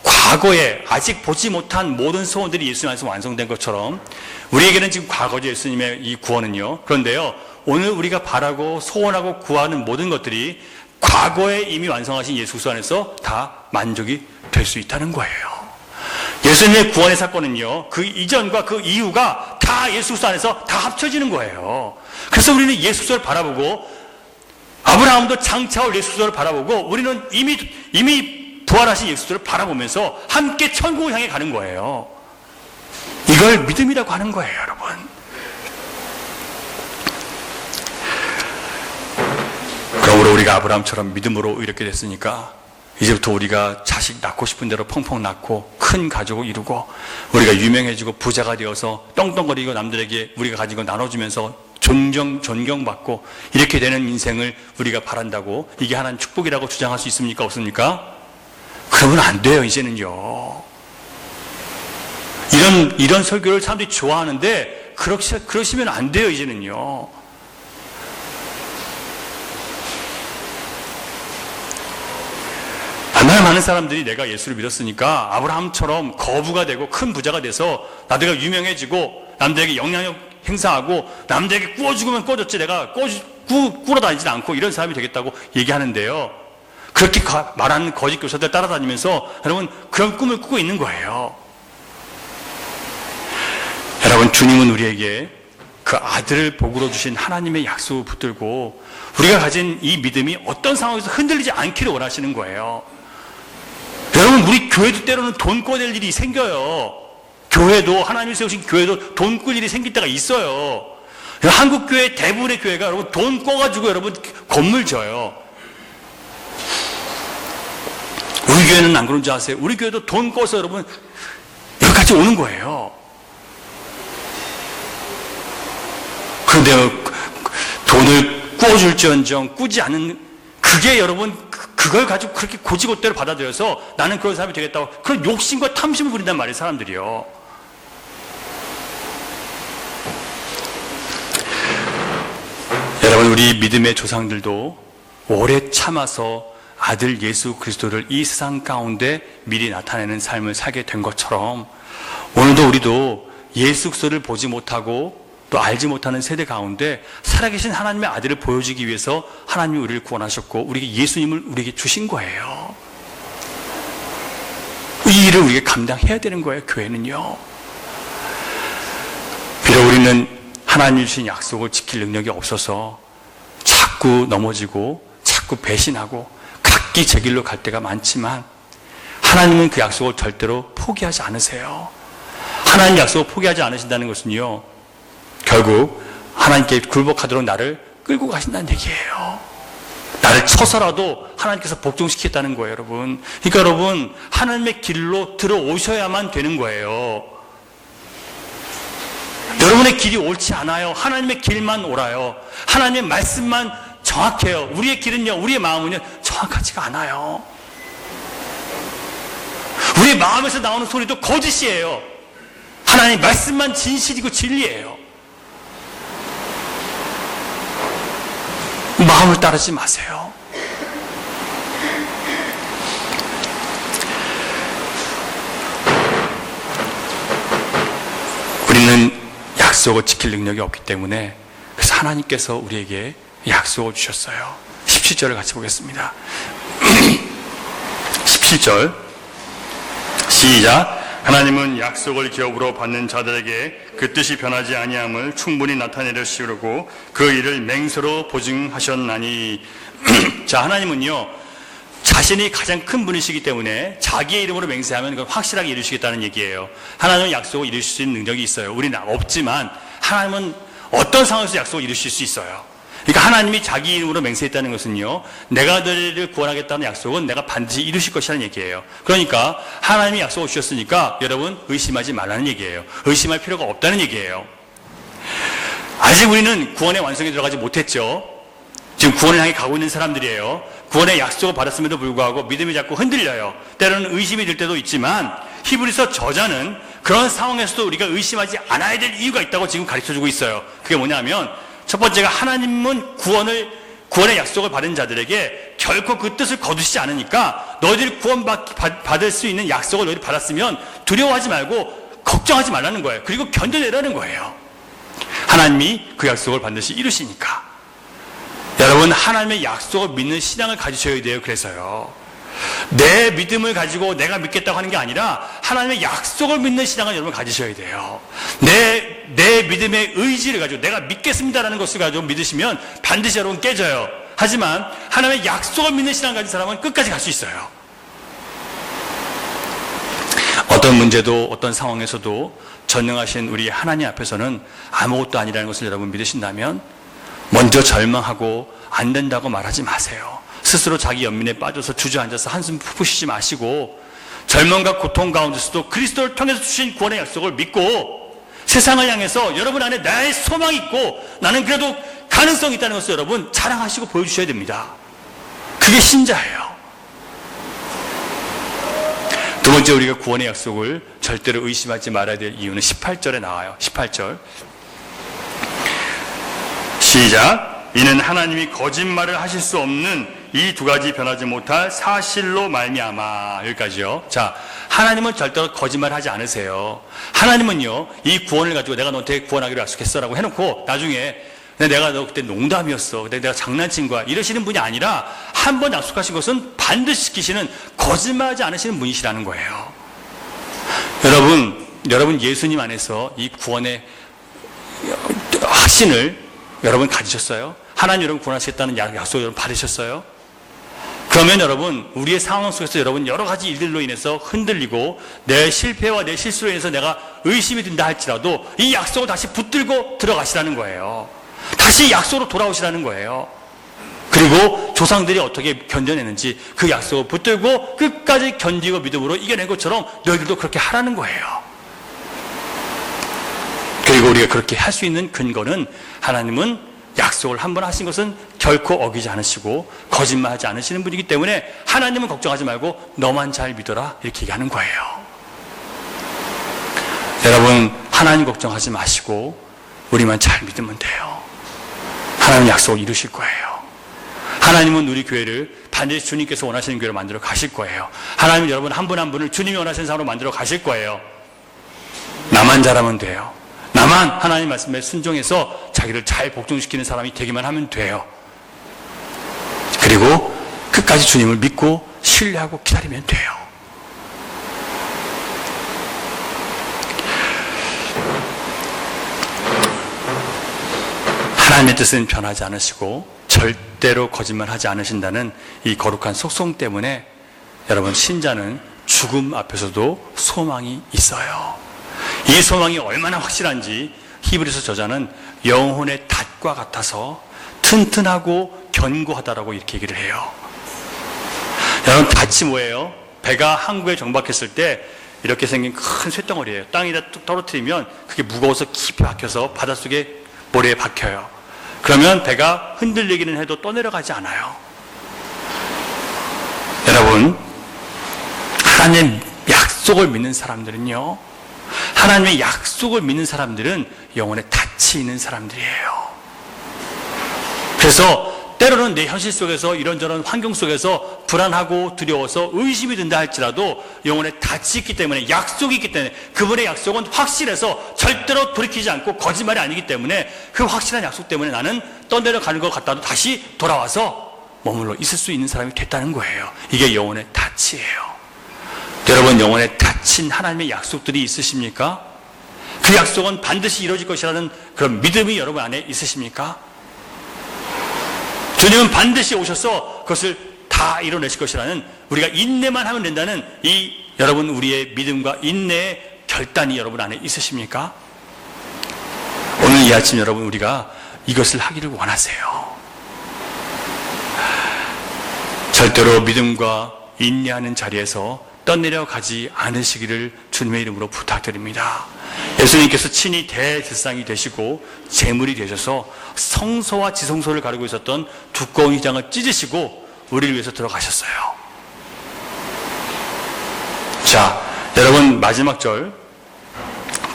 과거에 아직 보지 못한 모든 소원들이 예수님 안에서 완성된 것처럼 우리에게는 지금 과거죠, 예수님의 이 구원은요. 그런데요, 오늘 우리가 바라고 소원하고 구하는 모든 것들이 과거에 이미 완성하신 예수 그리스도 안에서 다 만족이 될 수 있다는 거예요. 예수님의 구원의 사건은요, 그 이전과 그 이후가 다 예수 그리스도 안에서 다 합쳐지는 거예요. 그래서 우리는 예수 그리스도를 바라보고, 아브라함도 장차 올 예수 그리스도를 바라보고, 우리는 이미 부활하신 예수 그리스도를 바라보면서 함께 천국을 향해 가는 거예요. 이걸 믿음이라고 하는 거예요, 여러분. 그러므로 우리가 아브라함처럼 믿음으로 이렇게 됐으니까 이제부터 우리가 자식 낳고 싶은 대로 펑펑 낳고 큰 가족을 이루고 우리가 유명해지고 부자가 되어서 떵떵거리고 남들에게 우리가 가진 거 나눠주면서 존경받고 이렇게 되는 인생을 우리가 바란다고 이게 하나님 축복이라고 주장할 수 있습니까? 없습니까? 그러면 안 돼요, 이제는요. 이런 설교를 사람들이 좋아하는데 그러시면 안 돼요, 이제는요. 정말 많은 사람들이 내가 예수를 믿었으니까 아브라함처럼 거부가 되고 큰 부자가 돼서 나도 유명해지고 남들에게 영향력 행사하고 남들에게 구워 죽으면 구워줬지 내가 꾸러 다니지 않고 이런 사람이 되겠다고 얘기하는데요. 그렇게 말하는 거짓 교사들 따라다니면서 여러분 그런 꿈을 꾸고 있는 거예요. 여러분, 주님은 우리에게 그 아들을 복으로 주신 하나님의 약속을 붙들고 우리가 가진 이 믿음이 어떤 상황에서 흔들리지 않기를 원하시는 거예요. 여러분, 우리 교회도 때로는 돈 꿔낼 일이 생겨요. 교회도, 하나님이 세우신 교회도 돈 꿀 일이 생길 때가 있어요. 한국 교회 대부분의 교회가 여러분 돈 꿔가지고 여러분 건물 져요. 우리 교회는 안 그런 줄 아세요? 우리 교회도 돈 꿔서 여러분 여기까지 오는 거예요. 그런데 돈을 꾸어줄지언정 꾸지 않은 그게 여러분 그걸 가지고 그렇게 고지고대로 받아들여서 나는 그런 사람이 되겠다고 그런 욕심과 탐심을 부린단 말이에요, 사람들이요. 여러분, 우리 믿음의 조상들도 오래 참아서 아들 예수 그리스도를 이 세상 가운데 미리 나타내는 삶을 살게 된 것처럼 오늘도 우리도 예수 그리스도를 보지 못하고 또 알지 못하는 세대 가운데 살아계신 하나님의 아들을 보여주기 위해서 하나님이 우리를 구원하셨고 우리에게 예수님을 우리에게 주신 거예요. 이 일을 우리가 감당해야 되는 거예요, 교회는요. 비록 우리는 하나님이 주신 약속을 지킬 능력이 없어서 자꾸 넘어지고 자꾸 배신하고 각기 제 길로 갈 때가 많지만 하나님은 그 약속을 절대로 포기하지 않으세요. 하나님 약속을 포기하지 않으신다는 것은요, 결국 하나님께 굴복하도록 나를 끌고 가신다는 얘기예요. 나를 쳐서라도 하나님께서 복종시키겠다는 거예요, 여러분. 그러니까 여러분, 하나님의 길로 들어오셔야만 되는 거예요. 여러분의 길이 옳지 않아요. 하나님의 길만 옳아요. 하나님의 말씀만 정확해요. 우리의 길은요, 우리의 마음은요, 정확하지가 않아요. 우리의 마음에서 나오는 소리도 거짓이에요. 하나님의 말씀만 진실이고 진리예요. 마음을 따르지 마세요. 우리는 약속을 지킬 능력이 없기 때문에 그래서 하나님께서 우리에게 약속을 주셨어요. 17절을 같이 보겠습니다. 17절 시작. 하나님은 약속을 기업으로 받는 자들에게 그 뜻이 변하지 아니함을 충분히 나타내려시고 그 일을 맹세로 보증하셨나니. 자, 하나님은요, 자신이 가장 큰 분이시기 때문에 자기의 이름으로 맹세하면 그걸 확실하게 이루시겠다는 얘기예요. 하나님은 약속을 이루실 수 있는 능력이 있어요. 우리는 없지만 하나님은 어떤 상황에서 약속을 이루실 수 있어요. 그러니까 하나님이 자기 이름으로 맹세했다는 것은요, 내가 너희를 구원하겠다는 약속은 내가 반드시 이루실 것이라는 얘기예요. 그러니까 하나님이 약속을 주셨으니까 여러분 의심하지 말라는 얘기예요. 의심할 필요가 없다는 얘기예요. 아직 우리는 구원의 완성에 들어가지 못했죠. 지금 구원을 향해 가고 있는 사람들이에요. 구원의 약속을 받았음에도 불구하고 믿음이 자꾸 흔들려요. 때로는 의심이 들 때도 있지만 히브리서 저자는 그런 상황에서도 우리가 의심하지 않아야 될 이유가 있다고 지금 가르쳐주고 있어요. 그게 뭐냐면 첫 번째가 하나님은 구원의 약속을 받은 자들에게 결코 그 뜻을 거두시지 않으니까 너희들이 구원받을 수 있는 약속을 너희들이 받았으면 두려워하지 말고 걱정하지 말라는 거예요. 그리고 견뎌내라는 거예요. 하나님이 그 약속을 반드시 이루시니까. 여러분, 하나님의 약속을 믿는 신앙을 가지셔야 돼요. 그래서요, 내 믿음을 가지고 내가 믿겠다고 하는 게 아니라 하나님의 약속을 믿는 신앙을 여러분 가지셔야 돼요. 내 믿음의 의지를 가지고 내가 믿겠습니다라는 것을 가지고 믿으시면 반드시 여러분 깨져요. 하지만 하나님의 약속을 믿는 신앙을 가진 사람은 끝까지 갈 수 있어요. 어떤 문제도 어떤 상황에서도 전능하신 우리 하나님 앞에서는 아무것도 아니라는 것을 여러분 믿으신다면 먼저 절망하고 안 된다고 말하지 마세요. 스스로 자기 연민에 빠져서 주저앉아서 한숨 푹 쉬지 마시고 절망과 고통 가운데서도 그리스도를 통해서 주신 구원의 약속을 믿고 세상을 향해서 여러분 안에 나의 소망이 있고 나는 그래도 가능성이 있다는 것을 여러분 자랑하시고 보여주셔야 됩니다. 그게 신자예요. 두 번째, 우리가 구원의 약속을 절대로 의심하지 말아야 될 이유는 18절에 나와요. 18절 시작. 이는 하나님이 거짓말을 하실 수 없는 이 두 가지 변하지 못할 사실로 말미암아. 여기까지요. 자, 하나님은 절대로 거짓말하지 않으세요. 하나님은요, 이 구원을 가지고 내가 너한테 구원하기로 약속했어라고 해놓고 나중에 내가 너 그때 농담이었어, 내가 장난친 거야 이러시는 분이 아니라 한 번 약속하신 것은 반드시 지키시는, 거짓말하지 않으시는 분이시라는 거예요. 여러분 예수님 안에서 이 구원의 확신을 여러분 가지셨어요? 하나님 여러분 구원하시겠다는 약속을 여러분 받으셨어요? 그러면 여러분, 우리의 상황 속에서 여러분 여러 가지 일들로 인해서 흔들리고 내 실패와 내 실수로 인해서 내가 의심이 든다 할지라도 이 약속을 다시 붙들고 들어가시라는 거예요. 다시 약속으로 돌아오시라는 거예요. 그리고 조상들이 어떻게 견뎌내는지 그 약속을 붙들고 끝까지 견디고 믿음으로 이겨낸 것처럼 너희들도 그렇게 하라는 거예요. 그리고 우리가 그렇게 할 수 있는 근거는 하나님은 약속을 한 번 하신 것은 결코 어기지 않으시고 거짓말하지 않으시는 분이기 때문에 하나님은 걱정하지 말고 너만 잘 믿어라 이렇게 얘기하는 거예요. 여러분, 하나님 걱정하지 마시고 우리만 잘 믿으면 돼요. 하나님 약속을 이루실 거예요. 하나님은 우리 교회를 반드시 주님께서 원하시는 교회로 만들어 가실 거예요. 하나님은 여러분 한 분 한 분을 주님이 원하시는 사람으로 만들어 가실 거예요. 나만 잘하면 돼요. 나만 하나님 말씀에 순종해서 자기를 잘 복종시키는 사람이 되기만 하면 돼요. 그리고 끝까지 주님을 믿고 신뢰하고 기다리면 돼요. 하나님의 뜻은 변하지 않으시고 절대로 거짓말하지 않으신다는 이 거룩한 속성 때문에 여러분, 신자는 죽음 앞에서도 소망이 있어요. 이 소망이 얼마나 확실한지 히브리서 저자는 영혼의 닷과 같아서 튼튼하고 견고하다라고 이렇게 얘기를 해요. 여러분, 닷이 뭐예요? 배가 항구에 정박했을 때 이렇게 생긴 큰 쇳덩어리예요. 땅에다 뚝 떨어뜨리면 그게 무거워서 깊이 박혀서 바닷속에 모래에 박혀요. 그러면 배가 흔들리기는 해도 떠내려가지 않아요. 여러분, 하나님의 약속을 믿는 사람들은요, 하나님의 약속을 믿는 사람들은 영혼에 닻이 있는 사람들이에요. 그래서 때로는 내 현실 속에서 이런저런 환경 속에서 불안하고 두려워서 의심이 든다 할지라도 영혼에 닻이 있기 때문에, 약속이 있기 때문에, 그분의 약속은 확실해서 절대로 돌이키지 않고 거짓말이 아니기 때문에 그 확실한 약속 때문에 나는 떠내려가는 것 같다도 다시 돌아와서 머물러 있을 수 있는 사람이 됐다는 거예요. 이게 영혼의 닻이에요. 여러분 영혼에 닫힌 하나님의 약속들이 있으십니까? 그 약속은 반드시 이루어질 것이라는 그런 믿음이 여러분 안에 있으십니까? 주님은 반드시 오셔서 그것을 다 이뤄내실 것이라는, 우리가 인내만 하면 된다는 이 여러분 우리의 믿음과 인내의 결단이 여러분 안에 있으십니까? 오늘 이 아침 여러분 우리가 이것을 하기를 원하세요. 절대로 믿음과 인내하는 자리에서 떠내려가지 않으시기를 주님의 이름으로 부탁드립니다. 예수님께서 친히 대제사장이 되시고 제물이 되셔서 성소와 지성소를 가리고 있었던 두꺼운 휘장을 찢으시고 우리를 위해서 들어가셨어요. 자, 여러분 마지막 절,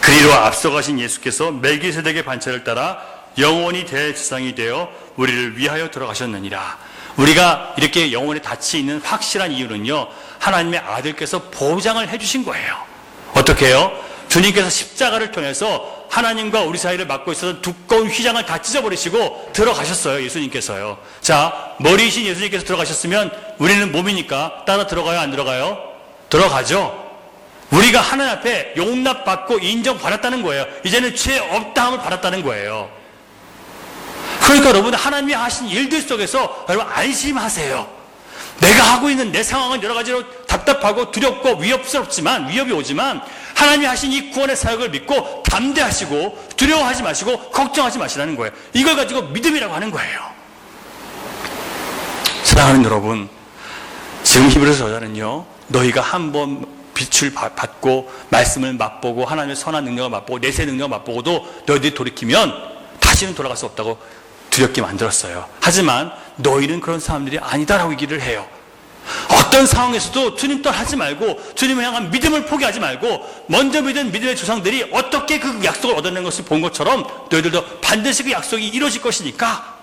그리로 앞서가신 예수께서 멜기세덱의 반차를 따라 영원히 대제사장이 되어 우리를 위하여 들어가셨느니라. 우리가 이렇게 영혼에 닫혀 있는 확실한 이유는요, 하나님의 아들께서 보장을 해주신 거예요. 어떻게 해요? 주님께서 십자가를 통해서 하나님과 우리 사이를 막고 있었던 두꺼운 휘장을 다 찢어버리시고 들어가셨어요. 예수님께서요. 자, 머리이신 예수님께서 들어가셨으면 우리는 몸이니까 따라 들어가요? 안 들어가요? 들어가죠. 우리가 하나님 앞에 용납받고 인정받았다는 거예요. 이제는 죄 없다함을 받았다는 거예요. 그러니까 여러분, 하나님이 하신 일들 속에서 여러분 안심하세요. 내가 하고 있는 내 상황은 여러 가지로 답답하고 두렵고 위협이 오지만 하나님이 하신 이 구원의 사역을 믿고 담대하시고 두려워하지 마시고 걱정하지 마시라는 거예요. 이걸 가지고 믿음이라고 하는 거예요. 사랑하는 여러분, 지금 히브리서 저자는요, 너희가 한번 빛을 받고 말씀을 맛보고 하나님의 선한 능력을 맛보고 내세 능력을 맛보고도 너희들이 돌이키면 다시는 돌아갈 수 없다고 두렵게 만들었어요. 하지만 너희는 그런 사람들이 아니다라고 얘기를 해요. 어떤 상황에서도 주님 떠나지 말고 주님을 향한 믿음을 포기하지 말고 먼저 믿은 믿음의 조상들이 어떻게 그 약속을 얻어낸 것을 본 것처럼 너희들도 반드시 그 약속이 이루어질 것이니까,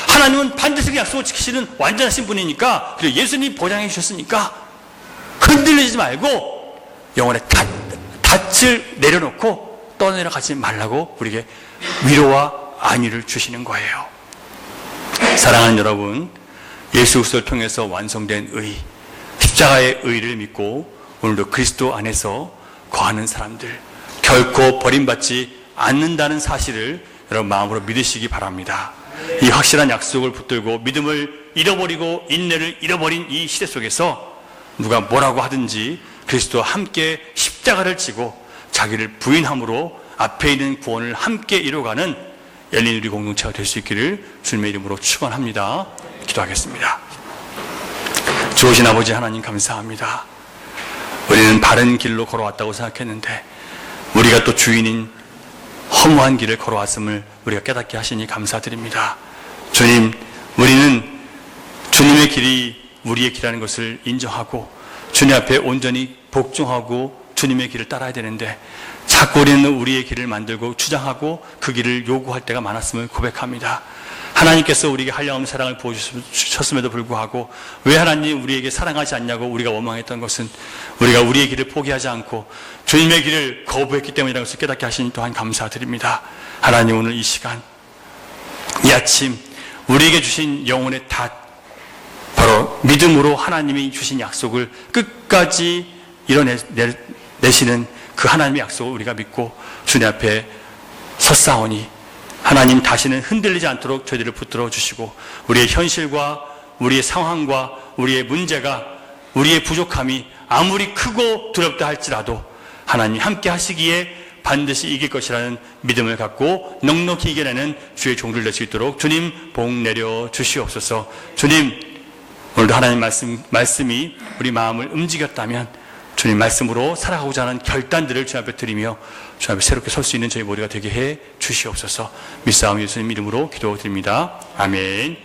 하나님은 반드시 그 약속을 지키시는 완전하신 분이니까, 그리고 예수님 보장해 주셨으니까 흔들리지 말고 영혼의 닻을 내려놓고 떠내려가지 말라고 우리에게 위로와 안위를 주시는 거예요. 사랑하는 여러분, 예수 그리스도를 통해서 완성된 의, 십자가의 의를 믿고 오늘도 그리스도 안에서 거하는 사람들, 결코 버림받지 않는다는 사실을 여러분 마음으로 믿으시기 바랍니다. 이 확실한 약속을 붙들고 믿음을 잃어버리고 인내를 잃어버린 이 시대 속에서 누가 뭐라고 하든지 그리스도와 함께 십자가를 지고 자기를 부인함으로 앞에 있는 구원을 함께 이루어가는 열린 우리 공동체가 될 수 있기를 주님의 이름으로 축원합니다. 기도하겠습니다. 좋으신 아버지 하나님 감사합니다. 우리는 바른 길로 걸어왔다고 생각했는데 우리가 또 주인인 허무한 길을 걸어왔음을 우리가 깨닫게 하시니 감사드립니다. 주님, 우리는 주님의 길이 우리의 길이라는 것을 인정하고 주님 앞에 온전히 복종하고 주님의 길을 따라야 되는데 자꾸 우리는 우리의 길을 만들고 주장하고 그 길을 요구할 때가 많았음을 고백합니다. 하나님께서 우리에게 한량없는 사랑을 보여주셨음에도 불구하고 왜 하나님 우리에게 사랑하지 않냐고 우리가 원망했던 것은 우리가 우리의 길을 포기하지 않고 주님의 길을 거부했기 때문이라는 것을 깨닫게 하시니 또한 감사드립니다. 하나님, 오늘 이 시간, 이 아침 우리에게 주신 영혼의 닷, 바로 믿음으로 하나님이 주신 약속을 끝까지 이뤄내시는 그 하나님의 약속을 우리가 믿고 주님 앞에 섰사오니 하나님 다시는 흔들리지 않도록 저희들을 붙들어 주시고 우리의 현실과 우리의 상황과 우리의 문제가, 우리의 부족함이 아무리 크고 두렵다 할지라도 하나님 함께 하시기에 반드시 이길 것이라는 믿음을 갖고 넉넉히 이겨내는 주의 종들 될 수 있도록 주님 복 내려 주시옵소서. 주님, 오늘도 하나님 말씀이 우리 마음을 움직였다면 주님 말씀으로 살아가고자 하는 결단들을 주님 앞에 드리며 주님 앞에 새롭게 설 수 있는 저희 모두가 되게 해 주시옵소서. 믿사오니 예수님 이름으로 기도드립니다. 아멘.